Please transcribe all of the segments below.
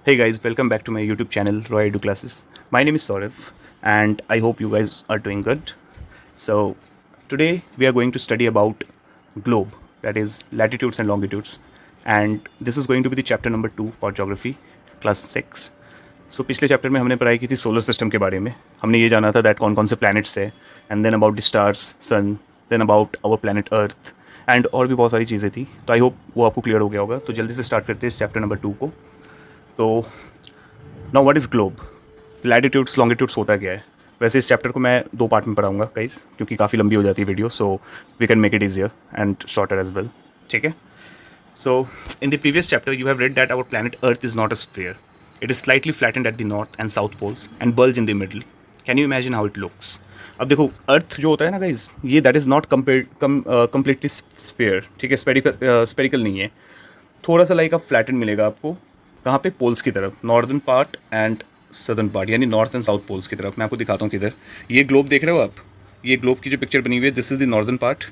Hey guys, welcome back to my YouTube channel Roy Edu Classes. My name is Saurav and I hope you guys are doing good. So, today we are going to study about globe, that is latitudes and longitudes, and this is going to be the chapter number 2 for geography class 6. So पिछले chapter में हमने पढ़ाई की थी solar system के बारे में. हमने ये जाना था दैट कौन कौन से प्लैनेट्स है and then about the stars, sun, then about our planet earth and और भी बहुत सारी चीज़ें थी. तो आई होप वो आपको क्लियर हो गया होगा. तो जल्दी से स्टार्ट करते हैं इस चैप्टर नंबर 2 को. तो now what is globe, latitudes longitudes होता क्या है. वैसे इस चैप्टर को मैं 2 पार्ट में पढ़ाऊंगा गाइस, क्योंकि काफ़ी लंबी हो जाती है video, so we can make it easier and shorter as well. ठीक है. So, in the previous chapter, you have read that our planet Earth is not a sphere. It is slightly flattened at the north and south poles and bulge in the middle. Can you imagine how it looks? अब देखो अर्थ जो होता है ना guys, ये that is not completely sphere. ठीक है, spherical नहीं है. थोड़ा सा लाइक आप फ्लैटन मिलेगा आपको. कहाँ पे? पोल्स की तरफ, northern part and southern part, यानी नॉर्थ एंड साउथ पोल्स की तरफ. मैं आपको दिखाता हूँ किधर. ये ग्लोब देख रहे हो आप, ये ग्लोब की जो पिक्चर बनी हुई है, this is the northern part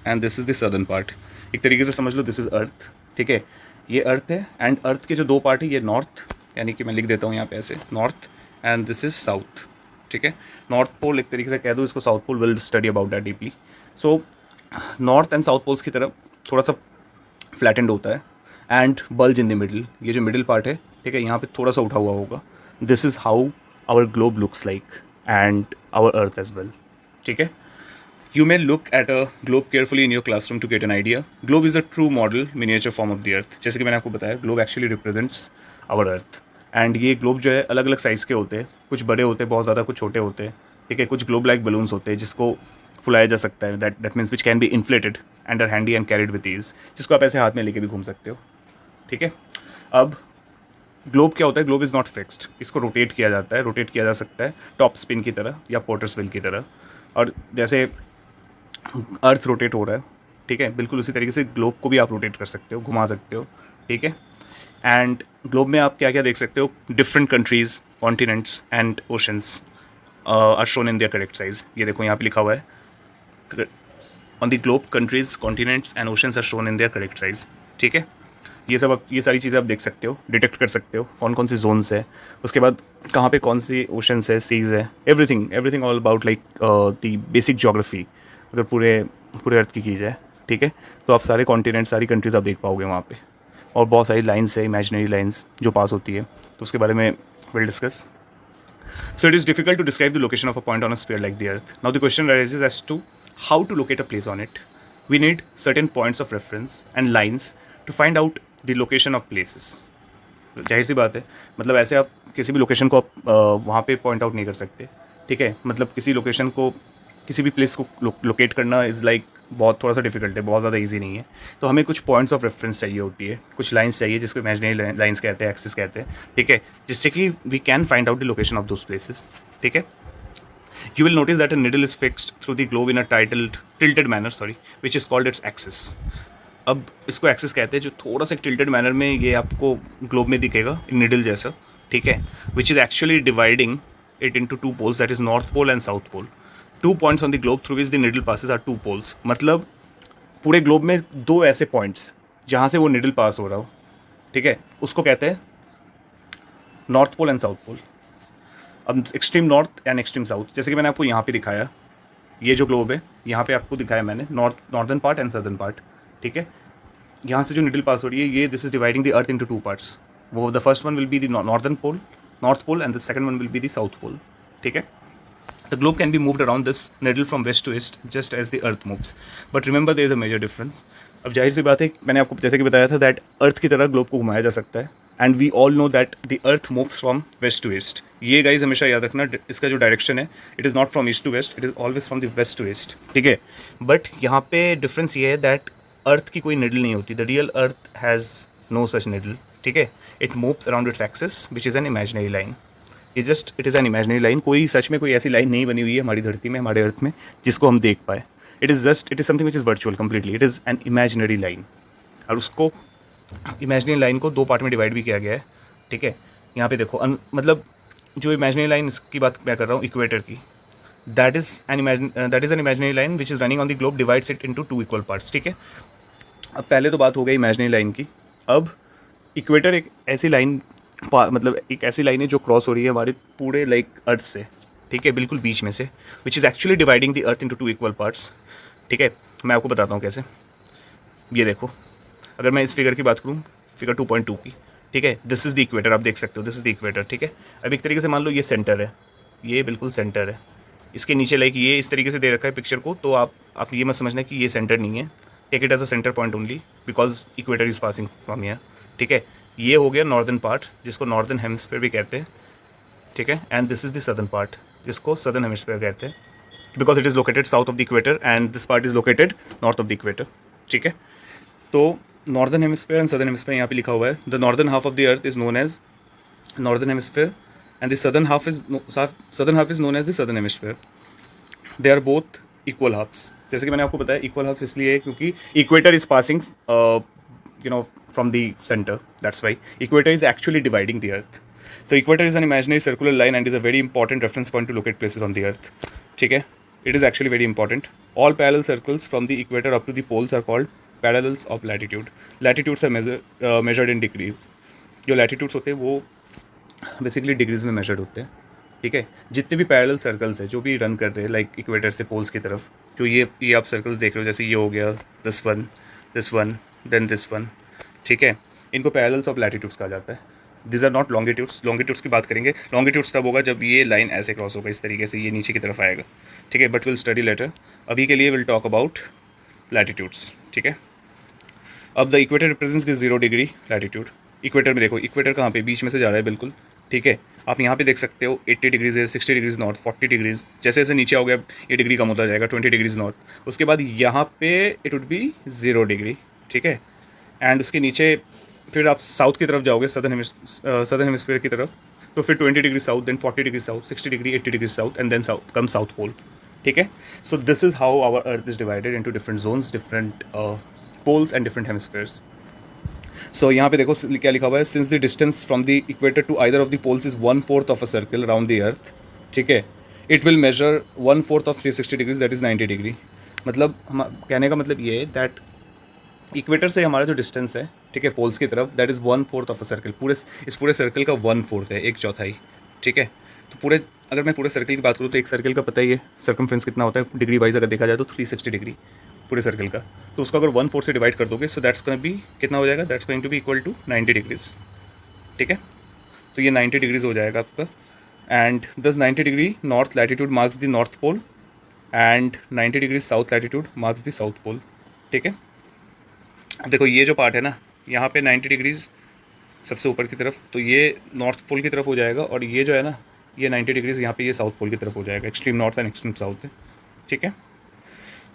and this is the southern part. एक तरीके से समझ लो दिस इज़ अर्थ. ठीक है, ये अर्थ है एंड अर्थ के जो 2 पार्ट है, ये नॉर्थ, यानी कि मैं लिख देता हूँ यहाँ पे ऐसे, north, and this is south. ठीक है, नॉर्थ पोल एक तरीके से कह दो इसको, south pole. Will study about that deeply. So north and south poles की तरफ थोड़ा सा फ्लैटेंड होता है and bulge in the middle. ये जो मिडिल पार्ट है, ठीक है, यहाँ पे थोड़ा सा उठा हुआ होगा. This is how our globe looks like and our earth as well. ठीक है. You may look at a globe carefully in your classroom to get an idea. Globe is a true model miniature form of the earth. जैसे कि मैंने आपको बताया, globe actually represents our earth. And ये globe जो है अलग अलग साइज़ के होते हैं. कुछ बड़े होते हैं बहुत ज़्यादा, कुछ छोटे होते हैं. ठीक है, कुछ ग्लोब लाइक बलून्स होते हैं जिसको फुलाया जा सकता है. That means which can be inflated and are handy and carried with ease, जिसको आप ऐसे हाथ में लेके भी घूम सकते हो. ठीक है. अब ग्लोब क्या होता है? Globe is not fixed. इसको रोटेट किया जाता है, रोटेट किया जा सकता है टॉप स्पिन की तरह या पोर्टर्स व्हील की तरह. और जैसे अर्थ रोटेट हो रहा है, ठीक है, बिल्कुल उसी तरीके से ग्लोब को भी आप रोटेट कर सकते हो, घुमा सकते हो. ठीक है. एंड ग्लोब में आप क्या क्या देख सकते हो? Different countries, continents and oceans are shown in their correct size. ये देखो यहाँ पे लिखा हुआ है, on the globe countries, continents and oceans are shown in their correct size. ठीक है. ये सब आप, ये सारी चीज़ें आप देख सकते हो, डिटेक्ट कर सकते हो कौन कौन सी जोन्स है, उसके बाद कहाँ पे कौन सी ओशंस है, सीज है, everything everything all about like the basic geography. अगर पूरे पूरे अर्थ की जाए, ठीक है, तो आप सारे कॉन्टिनेंट, सारी कंट्रीज़ आप देख पाओगे वहाँ पे. और बहुत सारी लाइन्स है, इमेजिनरी लाइन्स जो पास होती है, तो उसके बारे में will discuss. So it is difficult to describe the location of a point on a sphere like the Earth. Now the question arises as to how to locate a place on it. We need certain points of reference and lines to find out the location of places. जाहिर सी बात है, मतलब ऐसे आप किसी भी location को आप वहाँ पे पॉइंट आउट नहीं कर सकते. ठीक है, मतलब किसी लोकेशन को, किसी भी प्लेस को लोकेट करना इज़ लाइक बहुत थोड़ा सा डिफिकल्ट है, बहुत ज़्यादा इजी नहीं है. तो हमें कुछ पॉइंट्स ऑफ रेफरेंस चाहिए होती है, कुछ लाइंस चाहिए जिसको इमेजिनरी लाइंस कहते हैं, एक्सिस कहते हैं. ठीक है, जिससे कि we can find out the location of those places. ठीक है. You will notice that a needle is fixed through the globe in a tilted manner, which is called its axis. अब इसको एक्सिस कहते हैं, जो थोड़ा सा टिल्टेड मैनर में ये आपको ग्लोब में दिखेगा, निडल जैसा. ठीक है, which is actually dividing it into 2 poles, that is north pole and south pole. 2 points on the globe through which the needle passes are 2 poles. मतलब पूरे ग्लोब में 2 ऐसे पॉइंट्स जहाँ से वो निडल पास हो रहा हो, ठीक है, उसको कहते हैं north pole and south pole. अब extreme north and extreme south, जैसे कि मैंने आपको यहाँ पे दिखाया, ये जो ग्लोब है यहाँ पे आपको दिखाया मैंने, northern part and southern part. ठीक है, यहाँ से जो निडल पास हो रही है, ये this is dividing the earth into 2 parts. वो the first one will be the northern pole, north pole, and the second one will be the south pole. ठीक है. The globe can be moved around this needle from west to east just as the earth moves. But remember there is a major difference. अब जाहिर सी बात है, मैंने आपको जैसे कि बताया था दैट अर्थ की तरह ग्लोब को घुमाया जा सकता है. And we all know that the earth moves from west to east. ये गाइज हमेशा याद रखना, इसका जो डायरेक्शन है, it is not from east to west, it is always from the west to east. ठीक है. बट यहाँ पे डिफरेंस ये है दैट अर्थ की कोई निडल नहीं होती. The real earth has no such needle. ठीक है. It moves around its axis which is an imaginary line. ये just it is an imaginary line. कोई सच में कोई ऐसी लाइन नहीं बनी हुई है हमारी धरती में, हमारे अर्थ में, जिसको हम देख पाए. It is something which is virtual completely. It is an imaginary line. और उसको इमेजिनरी लाइन को 2 पार्ट में डिवाइड भी किया गया है. ठीक है. यहाँ पे देखो, मतलब जो इमेजिनरी लाइन की बात मैं कर रहा हूँ, इक्वेटर की, that is an imaginary line which is running on the globe, divides it into 2 equal parts. ठीक है. अब पहले तो बात हो गई इमेजिनरी लाइन की. अब इक्वेटर एक ऐसी लाइन मतलब एक ऐसी लाइन है जो क्रॉस हो रही है हमारे पूरे लाइक अर्थ से, ठीक है, बिल्कुल बीच में से, विच is actually dividing the earth into two equal parts. ठीक है, मैं आपको बताता हूँ कैसे। ये देखो, अगर मैं इस फिगर की बात करूँ, फिगर 2.2 की, ठीक है, दिस इज़ द इक्वेटर, आप देख सकते हो, दिस इज़ द इक्वेटर। ठीक है, अब एक तरीके से मान लो ये सेंटर है, ये बिल्कुल सेंटर है, इसके नीचे लाइक ये इस तरीके से दे रखा है पिक्चर को, तो आप ये मत समझना कि ये सेंटर नहीं है, take it as a centre point only because equator is passing from here. ठीक है, ये हो गया नॉर्दर्न पार्ट जिसको नॉर्दर्न हेमिस्फीयर भी कहते हैं। ठीक है, and this is the southern part जिसको सदर्न हेमिस्फीयर कहते हैं, because it is located south of the equator and this part is located north of the equator. ठीक है, तो northern hemisphere and southern hemisphere यहाँ पे लिखा हुआ है। The northern half of the earth is known as northern hemisphere and the southern half is known as the southern hemisphere. They are both equal halves. जैसे कि मैंने आपको बताया इक्वल हाफ्स इसलिए है क्योंकि equator is passing from the centre, that's why equator is actually dividing the earth. तो equator is an imaginary circular line and is a very important reference point to locate places on the earth. ठीक है, it is actually very important. All parallel circles from the equator up to the poles are called parallels of latitude. Latitudes are measured in degrees. जो latitudes होते हैं वो basically degrees में measured होते हैं। ठीक है, जितने भी पैरेलल सर्कल्स हैं जो भी रन कर रहे हैं लाइक इक्वेटर से पोल्स की तरफ, जो ये आप सर्कल्स देख रहे हो, जैसे ये हो गया this one then this one. ठीक है, इनको पैरेलल्स ऑफ लैटिट्यूड्स कहा जाता है। This are not longitudes. Longitudes की बात करेंगे, लॉन्गिट्यूड्स तब होगा जब ये लाइन ऐसे क्रॉस होगा, इस तरीके से ये नीचे की तरफ आएगा। ठीक है, बट विल स्टडी लेटर। अभी के लिए विल टॉक अबाउट लैटिट्यूड्स। ठीक है, अब the equator represents the 0 degree latitude. Equator में देखो, इक्वेटर कहाँ पे, बीच में से जा रहा है बिल्कुल। ठीक है, आप यहाँ पे देख सकते हो 80 डिग्रीज है, 60 डिग्रीज नॉर्थ, 40 डिग्रीज, जैसे जैसे नीचे हो गया ये डिग्री कम होता जाएगा, 20 डिग्रीज नॉर्थ। उसके बाद यहाँ पे इट वुड बी 0 डिग्री। ठीक है, एंड उसके नीचे फिर आप साउथ की तरफ जाओगे, सदर्न हेमिस्फीयर की तरफ, तो फिर 20 degree south, then 40 degree south, 60 degree, 80 degree south, and then south pole. ठीक है, so this is how our earth is divided into different zones, different poles and different hemispheres. So यहाँ पे देखो क्या लिखा हुआ है, since the distance from the equator to either of the poles is 1/4 of a circle around the earth. ठीक है, it will measure 1/4 of 360 degrees, that is 90 degree. मतलब हम कहने का मतलब ये है दैट इक्वेटर से हमारा जो डिस्टेंस है, ठीक है, पोल्स की तरफ, that is 1/4 of a circle. इस पूरे सर्कल का 1/4 है, एक चौथाई। ठीक है, तो पूरे, अगर मैं पूरे सर्कल की बात करूँ तो एक सर्कल का पता ही है सर्कमफ्रेंस कितना होता है डिग्री वाइज, अगर देखा जाए तो 360 डिग्री पूरे सर्कल का। तो उसको अगर 1/4 से डिवाइड कर दोगे, सो दैट्स गोइंग बी कितना हो जाएगा, that's going to be equal to 90 degrees. ठीक है, तो ये 90 डिग्रीज हो जाएगा आपका। एंड दस 90 degree north latitude marks the north pole and 90 degree south latitude marks the south pole. ठीक है, अब देखो ये जो पार्ट है ना, यहाँ पे 90 डिग्रीज सबसे ऊपर की तरफ, तो ये नॉर्थ पोल की तरफ हो जाएगा, और ये जो है ना, ये 90 डिग्रीज यहाँ पे ये साउथ पोल की तरफ हो जाएगा, extreme north and extreme south है। ठीक है,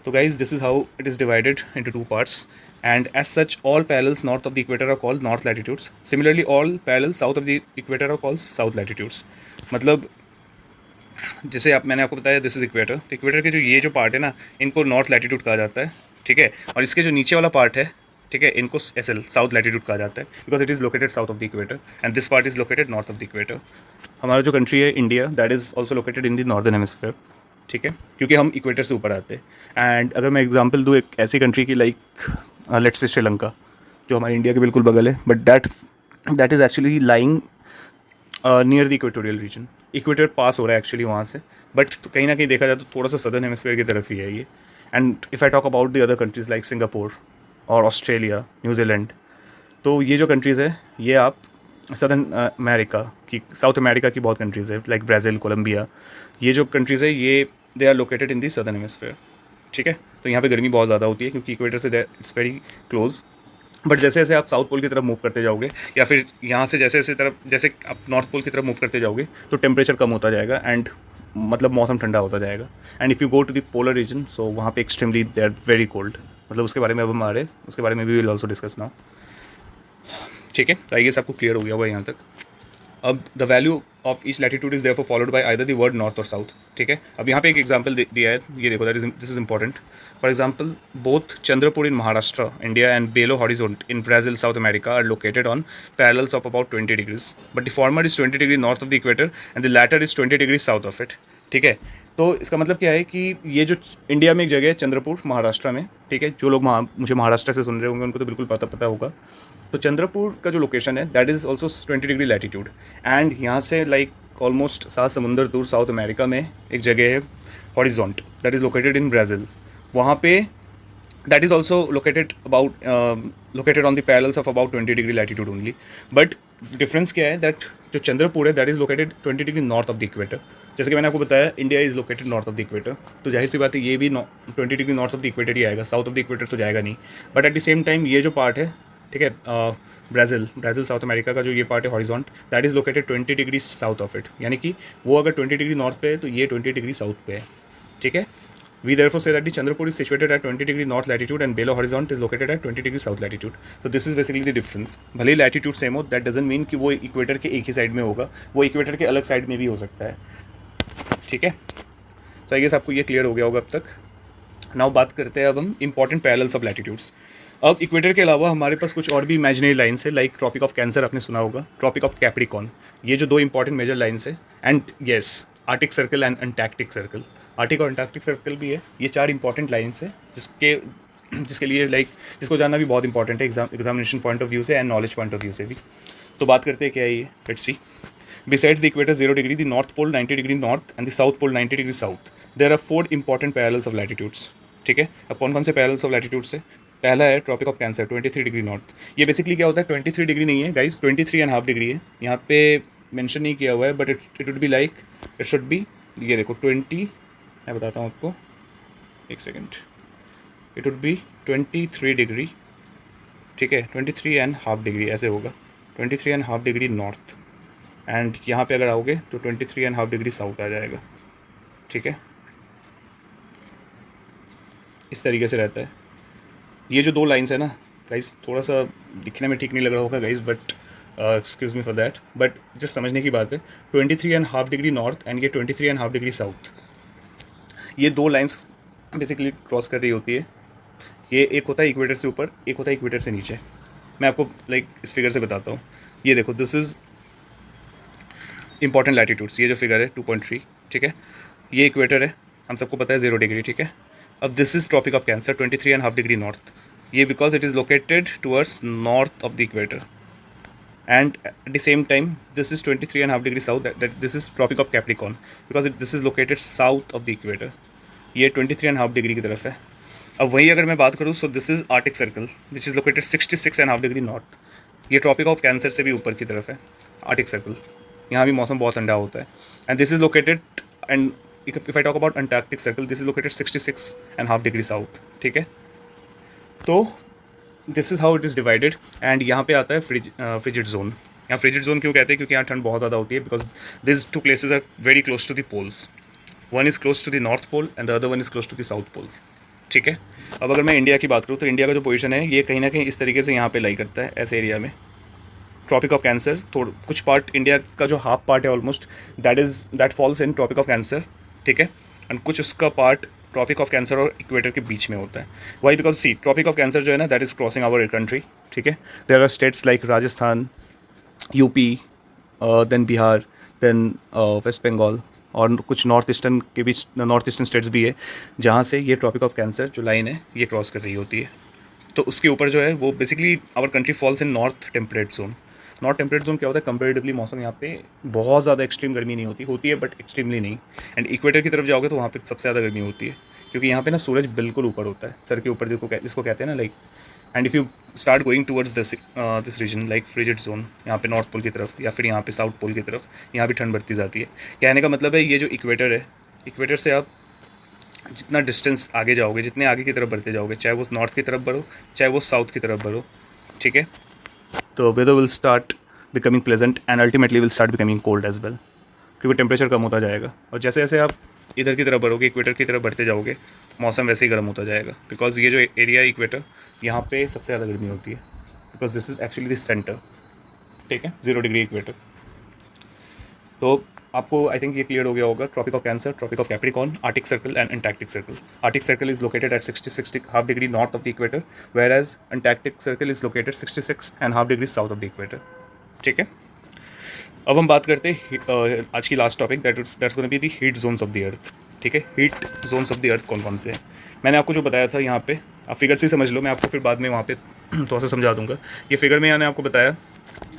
तो guys this is how it is divided into 2 parts and as such all parallels north of the equator are called north latitudes. Similarly all parallels south of the equator are called south latitudes. मतलब जैसे मैंने आपको बताया this is equator, तो equator के जो ये जो पार्ट है ना, इनको नॉर्थ लैटिट्यूड कहा जाता है। ठीक है, और इसके जो नीचे वाला पार्ट है, ठीक है, इनको SL साउथ लैटिट्यूड कहा जाता है, because it is located south of the equator and this part is located north of the equator. हमारा जो कंट्री है India, that is also located in the northern hemisphere. ठीक है, क्योंकि हम इक्वेटर से ऊपर आते हैं। एंड अगर मैं एग्जांपल दूँ एक ऐसी कंट्री की, लाइक लेट्स से श्रीलंका, जो हमारे इंडिया के बिल्कुल बगल है, but that is actually lying near the equatorial region. Equator pass हो रहा है एक्चुअली वहाँ से, बट कहीं ना कहीं देखा जाए तो थोड़ा सा सदर्न हेमिस्फीयर की तरफ ही है ये। And if I talk about the other countries like Singapore और ऑस्ट्रेलिया, न्यूजीलैंड, तो ये जो कंट्रीज़ है ये आप सदर्न अमेरिका की, साउथ अमेरिका की बहुत कंट्रीज़ है लाइक ब्राज़ील, कोलंबिया, ये जो कंट्रीज़ है ये they are located in the southern hemisphere. ठीक है, तो यहाँ पे गर्मी बहुत ज़्यादा होती है क्योंकि इक्वेटर से इट्स वेरी क्लोज। बट जैसे जैसे आप साउथ पोल की तरफ मूव करते जाओगे, या फिर यहाँ से जैसे आप नॉर्थ पोल की तरफ मूव करते जाओगे, तो टेम्परेचर कम होता जाएगा एंड मतलब मौसम ठंडा होता जाएगा। And if you go to the polar region, so वहाँ पे extremely they are very cold. मतलब उसके बारे में अब हम आ रहे हैं, उसके बारे में भी विल ऑल्सो डिस्कस नाउ। ठीक है, तो आई गेस आपको क्लियर हो गया होगा यहाँ तक। अब the value of each latitude is therefore followed by either the word north और साउथ। ठीक है, अब यहाँ पे एक एग्जांपल दिया है, ये देखो, this is important. For example, both Chandrapur in Maharashtra India and Belo Horizonte in Brazil South America are located on parallels of about 20 degrees, but the former is 20 degree north of the equator and the latter is 20 degree south of it. ठीक है, तो इसका मतलब क्या है कि ये जो इंडिया में एक जगह है चंद्रपुर महाराष्ट्र में, ठीक है, जो लोग मुझे महाराष्ट्र से सुन रहे होंगे उनको तो बिल्कुल पता होगा। तो चंद्रपुर का जो लोकेशन है that is also 20 degree latitude, and यहाँ से लाइक ऑलमोस्ट 7 समुंदर दूर साउथ अमेरिका में एक जगह है हॉरिजॉन्ट that is located in Brazil. वहाँ पे that is also located on the parallels of about 20 degree latitude only, but difference क्या है दैट जो चंद्रपुर है that is located 20 degree north of the equator. जैसे कि मैंने आपको बताया India is located north of the equator, तो जाहिर सी बात है ये भी 20 degree north of the equator ही आएगा, साउथ ऑफ द इक्वेटर तो जाएगा नहीं. But at the same time ये जो पार्ट है, ठीक है, ब्राज़ील साउथ अमेरिका का जो ये पार्ट है हॉरिजॉन्ट that is located 20 degree south of it, यानी कि वो अगर 20 डिग्री नॉर्थ पे है तो ये 20 डिग्री साउथ पे है. ठीक है. We therefore say that the Chandrapur is situated at 20 degree north latitude and Belo Horizont is located at 20 degree south latitude. So this is basically the difference. भले ही latitude same हो, that doesn't mean कि वो equator के एक ही side में होगा, वो equator के अलग साइड में भी हो सकता है. ठीक है. तो आई गेस आपको ये क्लियर हो गया होगा अब तक. नाउ बात करते हैं अब हम इंपॉर्टेंट पैरेलल्स ऑफ लैटिट्यूड्स. अब इक्वेटर के अलावा हमारे पास कुछ और भी इमेजिनरी लाइन्स है, लाइक ट्रॉपिक ऑफ कैंसर आपने सुना होगा, ट्रॉपिक ऑफ कैप्रिकॉर्न. ये जो दो इंपॉर्टेंट मेजर लाइन्स है, and yes Arctic circle and antarctic circle. Arctic और अंटार्कटिक सर्कल भी है. ये 4 इंपॉर्टेंट लाइन्स है जिसके लिए लाइक जिसको जानना भी बहुत इंपॉर्टेंट है एग्जामिनेशन पॉइंट ऑफ व्यू से and knowledge point of view से भी. तो बात करते हैं क्या है ये. Let's see. Besides the equator 0 degree, the north pole 90 degree north and the south pole 90 degree south, there are 4 important parallels of latitudes. ठीक है. अब कौन कौन से parallels of latitudes है. पहला है tropic of cancer 23 degree north. ये बेसिकली क्या होता है, 23 डिग्री नहीं है गाइस, 23.5 डिग्री है. यहाँ पे मेंशन नहीं किया हुआ है, but it would be like it should be, ये देखो 20, मैं बताता हूँ आपको, एक second. It would be 23 degree. ठीक है. 23.5 डिग्री ऐसे होगा. 23.5 डिग्री नॉर्थ, एंड यहाँ पे अगर आओगे तो 23.5 डिग्री साउथ आ जाएगा. ठीक है. इस तरीके से रहता है. ये जो दो लाइंस है ना गाइस, थोड़ा सा दिखने में ठीक नहीं लग रहा होगा guys, but excuse me for that, but just समझने की बात है. 23.5 डिग्री नॉर्थ एंड ये 23.5 डिग्री साउथ, ये दो लाइंस बेसिकली क्रॉस कर रही होती है. ये एक होता है इक्वेटर से ऊपर, एक होता है इक्वेटर से नीचे. मैं आपको लाइक इस फिगर से बताता हूँ. ये देखो, दिस इज़ इंपॉर्टेंट लैटिट्यूड्स. ये जो फिगर है 2.3, ठीक है, ये इक्वेटर है, हम सबको पता है 0 डिग्री. ठीक है. अब this is Tropic of Cancer 23.5 degree north. ये because it is located towards north of the equator, and at the same time this is 23.5 degree south, that this is Tropic of Capricorn because this is located south of the equator. ये 23.5 degree की तरफ है. अब वही अगर मैं बात करूँ, so this is Arctic circle which is located 66.5 degree north. ये ट्रॉपिक ऑफ कैंसर से भी ऊपर की तरफ है आर्टिक सर्कल. यहाँ भी मौसम बहुत ठंडा होता है. And this is located, and if I talk about Antarctic circle, this is located 66.5 degree south. ठीक है. तो this is how it is divided. And यहाँ पे आता है फ्रिजिड जोन. यहाँ फ्रिजिड जोन क्यों कहते हैं, क्योंकि यहाँ ठंड बहुत ज़्यादा होती है, because this 2 places are very close to the poles. One is close to the north pole and the other one is close to the south pole. ठीक है. अब अगर मैं इंडिया की बात करूँ तो इंडिया का जो पोजीशन है ये कहीं ना कहीं इस तरीके से यहाँ पे लाई करता है, ऐसे एरिया में. ट्रॉपिक ऑफ कैंसर थोड़ा कुछ पार्ट, इंडिया का जो हाफ पार्ट है almost, that falls in tropic of cancer. ठीक है. एंड कुछ उसका पार्ट ट्रॉपिक ऑफ कैंसर और इक्वेटर के बीच में होता है. Why, because see tropic of cancer जो है ना that is crossing our country. ठीक है. There are states like Rajasthan, UP, then Bihar, then West Bengal, और कुछ नॉर्थ ईस्टर्न के बीच, नॉर्थ ईस्टर्न स्टेट्स भी है जहाँ से ये ट्रॉपिक ऑफ कैंसर जो लाइन है ये क्रॉस कर रही होती है. तो उसके ऊपर जो है वो basically our country falls in north temperate zone. North temperate zone क्या होता है, कंपेरेटिवली मौसम यहाँ पे बहुत ज़्यादा एक्सट्रीम गर्मी नहीं होती है, बट एक्सट्रीमली नहीं. एंड इक्वेटर की तरफ जाओगे तो वहाँ पे सबसे ज़्यादा गर्मी होती है, क्योंकि यहाँ पे ना सूरज बिल्कुल ऊपर होता है, सर के ऊपर, जिसको कहते हैं ना like. And if you start going towards this region like frigid zone, यहाँ पे नॉर्थ पोल की तरफ या फिर यहाँ पे साउथ पोल की तरफ, यहाँ भी ठंड बढ़ती जाती है. कहने का मतलब है ये जो इक्वेटर है, इक्वेटर से आप जितना डिस्टेंस आगे जाओगे, जितने आगे की तरफ बढ़ते जाओगे, चाहे वो नॉर्थ की तरफ बढ़ो चाहे वो साउथ की तरफ बढ़ो, ठीक है, तो weather will start becoming pleasant and ultimately will start becoming cold as well, क्योंकि टेम्परेचर कम होता जाएगा. और जैसे जैसे आप इधर की तरफ बढ़ोगे, इक्वेटर की तरफ बढ़ते जाओगे, मौसम वैसे ही गर्म होता जाएगा. बिकॉज ये जो एरिया है इक्वेटर, यहाँ पे सबसे ज़्यादा गर्मी होती है, because this is actually this centre. ठीक है. 0 डिग्री इक्वेटर. तो आपको आई थिंक ये क्लियर हो गया होगा. Tropic of cancer, tropic of capricorn, arctic circle and antarctic circle. Arctic circle is located at 66.5 degree north of the equator, whereas antarctic circle is located 66.5 degree south of the equator. ठीक है. अब हम बात करते हैं आज की last topic, that's gonna be the heat zones of the earth. ठीक है. Heat zones of the earth कौन कौन से हैं. मैंने आपको जो बताया था यहाँ पे आप फिगर से ही समझ लो, मैं आपको फिर बाद में वहाँ पे थोड़ा सा समझा दूंगा। ये फिगर में मैंने आपको बताया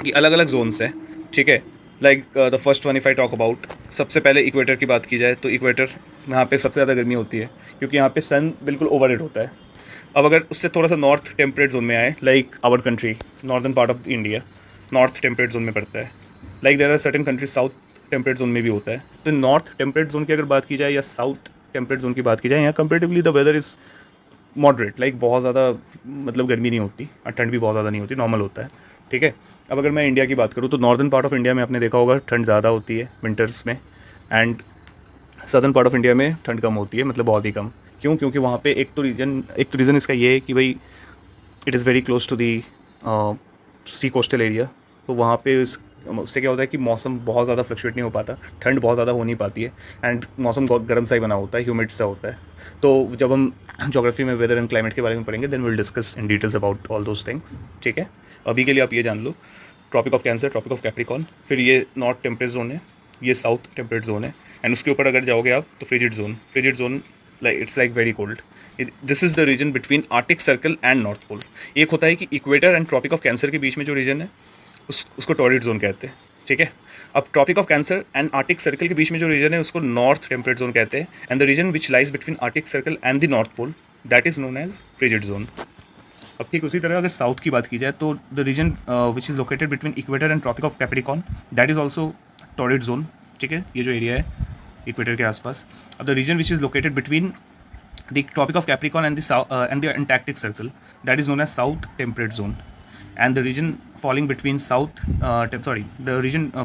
कि अलग अलग जोन्स हैं, ठीक है। Like the first one if I talk about, सबसे पहले इक्वेटर की बात की जाए तो इक्वेटर, यहाँ पे सबसे ज़्यादा गर्मी होती है क्योंकि यहाँ पे सन बिल्कुल ओवर होता है। अब अगर उससे थोड़ा सा नॉर्थ टेम्परेट जोन में आए, like our country, northern part of India north temperate zone में पड़ता है। Like there are certain countries south temperate zone में भी होता है। तो नॉर्थ टेम्परेट जोन की अगर बात की जाए या साउथ टेम्परेट जोन की बात की जाए, यहाँ comparatively the weather is moderate, like बहुत ज़्यादा मतलब गर्मी नहीं होती और ठंड भी बहुत ज़्यादा नहीं होती, नॉर्मल होता है, ठीक है। अब अगर मैं इंडिया की बात करूँ तो नॉर्दर्न पार्ट ऑफ इंडिया में आपने देखा होगा ठंड ज़्यादा होती है विंटर्स में, and southern part of India में ठंड कम होती है, मतलब बहुत ही कम। क्यों? क्योंकि वहाँ पे एक तो रीज़न इसका ये है कि भाई it is very close to the sea coastal area. तो वहाँ पे उससे क्या होता है कि मौसम बहुत ज़्यादा फ्लक्चुएट नहीं हो पाता, ठंड बहुत ज़्यादा हो नहीं पाती है, एंड मौसम गर्म सा ही बना होता है, ह्यूमिड सा होता है। तो जब हम ज्योग्राफी में वेदर एंड क्लाइमेट के बारे में पढ़ेंगे then will discuss in details about all those things, ठीक है। अभी के लिए आप ये जान लो, Tropic of cancer, tropic of Capricorn, फिर ये नॉर्थ टेम्परेट जोन है, ये साउथ टेम्परेट जोन है, एंड उसके ऊपर अगर जाओगे आप तो frigid zone like it's like very cold. This is the region between Arctic circle and North Pole. एक होता है कि equator and tropic of cancer के बीच में जो रीजन है उसको टॉरिड जोन कहते हैं, ठीक है। अब tropic of cancer and arctic circle के बीच में जो रीजन है उसको नॉर्थ टेम्परेट जोन कहते हैं, and the region which lies between Arctic circle and the north pole that is known as frigid zone. अब ठीक उसी तरह अगर साउथ की बात की जाए तो the region which is located between equator and tropic of Capricorn that is also torrid zone, ठीक है। ये जो एरिया है इक्वेटर के आसपास। अब the region which is located between the tropic of capricorn and the antarctic circle that is known as south temperate zone, and the region falling between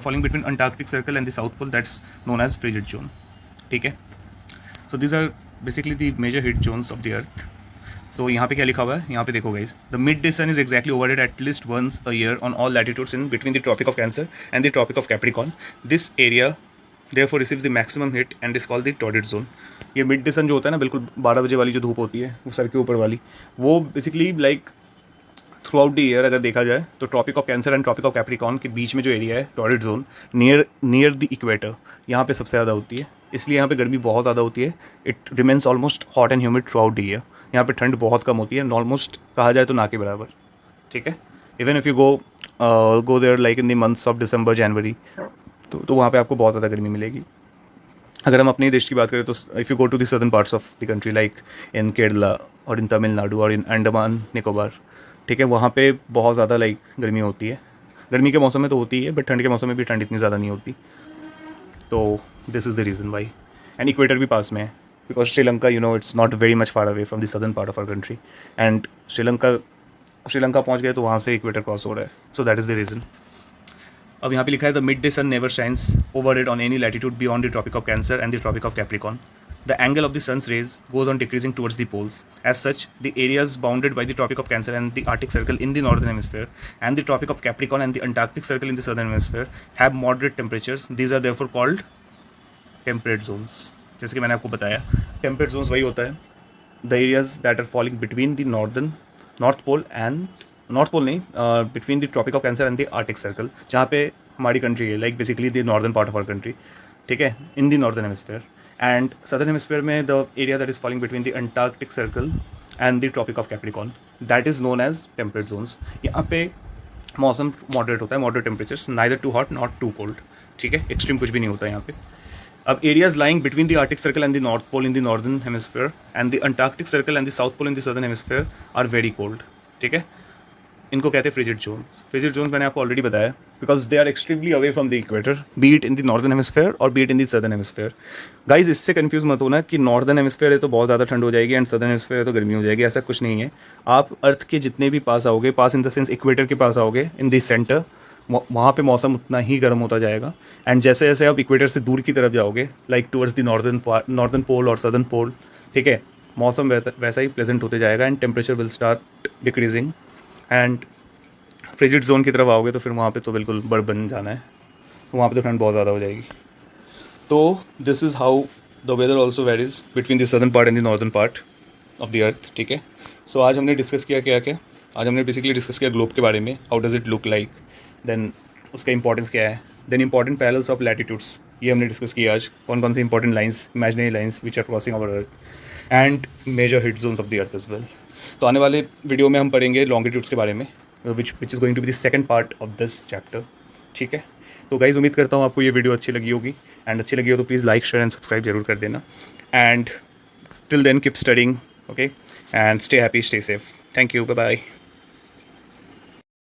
falling between antarctic circle and the south pole that's known as frigid zone, ठीक है। so these are basically the major heat zones of the earth। तो यहाँ पे क्या लिखा हुआ है, यहाँ पे देखो guys, the midday sun is exactly overhead at least once a year on all latitudes in between the tropic of cancer and the tropic of capricorn. This area therefore receives the maximum hit and is called the torrid zone। ये mid day सन जो होता है ना, बिल्कुल 12 बजे वाली जो धूप होती है वो सर के ऊपर वाली, वो basically like throughout the year अगर देखा जाए तो tropic of cancer and tropic of capricorn के बीच में जो एरिया है torrid zone near the equator, यहाँ पे सबसे ज़्यादा होती है, इसलिए यहाँ पे गर्मी बहुत ज़्यादा होती है। It remains almost hot and humid through out the year. यहाँ पे ठंड बहुत कम होती है, ऑलमोस्ट कहा जाए तो ना के बराबर, ठीक है। Even if you go there like in the months of December January, तो वहाँ पे आपको बहुत ज़्यादा गर्मी मिलेगी। अगर हम अपने देश की बात करें तो if you go to the southern parts of the country like in Kerala और इन तमिलनाडु और इन अंडमान निकोबार, ठीक है, वहाँ पे बहुत ज़्यादा लाइक गर्मी होती है। गर्मी के मौसम में तो होती है, बट ठंड के मौसम में भी ठंड इतनी ज़्यादा नहीं होती। तो this is the reason why. And equator भी पास में है, because Sri Lanka you know it's not very much far away from the southern part of our country, and Sri Lanka पहुँच गए तो वहाँ से इक्वेटर क्रॉस हो रहा है, so that is the reason. अब यहाँ पे लिखा है the midday sun never shines over it on any latitude beyond the tropic of cancer and the tropic of capricorn. The angle of the sun's rays goes on decreasing towards the poles. As such, the areas bounded by the Tropic of Cancer and the Arctic Circle in the northern hemisphere and the Tropic of Capricorn and the Antarctic Circle in the southern hemisphere have moderate temperatures. These are therefore called temperate zones. जैसे कि मैंने आपको बताया, temperate zones वही होता है the areas that are falling between the North Pole नहीं, between the Tropic of Cancer and the Arctic Circle, जहाँ पे हमारी कंट्री है, like basically the northern part of our country, ठीक है, in the northern hemisphere. And southern hemisphere में the area that is falling between the Antarctic circle and the tropic of Capricorn that is known as temperate zones. यहाँ पे मौसम moderate होता है, moderate temperatures, neither too hot not too cold, ठीक है, extreme कुछ भी नहीं होता यहाँ पे। अब areas lying between the arctic circle and the north pole in the northern hemisphere and the Antarctic circle and the south pole in the southern hemisphere are very cold, ठीक है। इनको कहते हैं फ्रिजिड जोन्स। फ्रिजिड जोन्स मैंने आपको already बताया, because they are extremely away from the equator, be it in the northern hemisphere और be it in the southern hemisphere. Guys इससे कंफ्यूज मत होना कि नॉर्दर्न हेमिस्फेयर है तो बहुत ज़्यादा ठंड हो जाएगी एंड सदर्न हेमिस्फेयर है तो गर्मी हो जाएगी, ऐसा कुछ नहीं है। आप अर्थ के जितने भी पास आओगे, पास इन द सेंस इक्वेटर के पास आओगे, इन द सेंटर, वहाँ पे मौसम उतना ही गर्म होता जाएगा। एंड जैसे जैसे आप इक्वेटर से दूर की तरफ जाओगे, लाइक टूवर्ड्स द नॉर्दर्न पोल और सदर्न पोल, ठीक है, मौसम वैसा ही प्लेजेंट होते जाएगा and temperature will start decreasing. And frigid zone की तरफ आओगे तो फिर वहाँ पे तो बिल्कुल बर्फ बन जाना है, वहाँ पे तो ठंड बहुत ज़्यादा हो जाएगी। तो this is how the weather also varies between the southern part and the northern part of the earth, ठीक है। सो आज हमने डिस्कस किया क्या आज हमने बेसिकली डिस्कस किया ग्लोब के बारे में, how does it look like, then उसका इंपॉर्टेंस क्या है, then important parallels of latitudes, ये हमने डिस्कस किया आज, कौन कौन सी important lines, imaginary lines which are crossing our earth, and major heat zones of the earth as well. तो आने वाले वीडियो में हम पढ़ेंगे लॉन्गिट्यूड्स के बारे में, which is going to be the second part of this chapter. ठीक है, तो गाइज़ उम्मीद करता हूँ आपको ये वीडियो अच्छी लगी होगी, एंड अच्छी लगी हो तो please like, share and subscribe जरूर कर देना। And till then keep studying, okay, and stay happy, stay safe. Thank you, bye bye.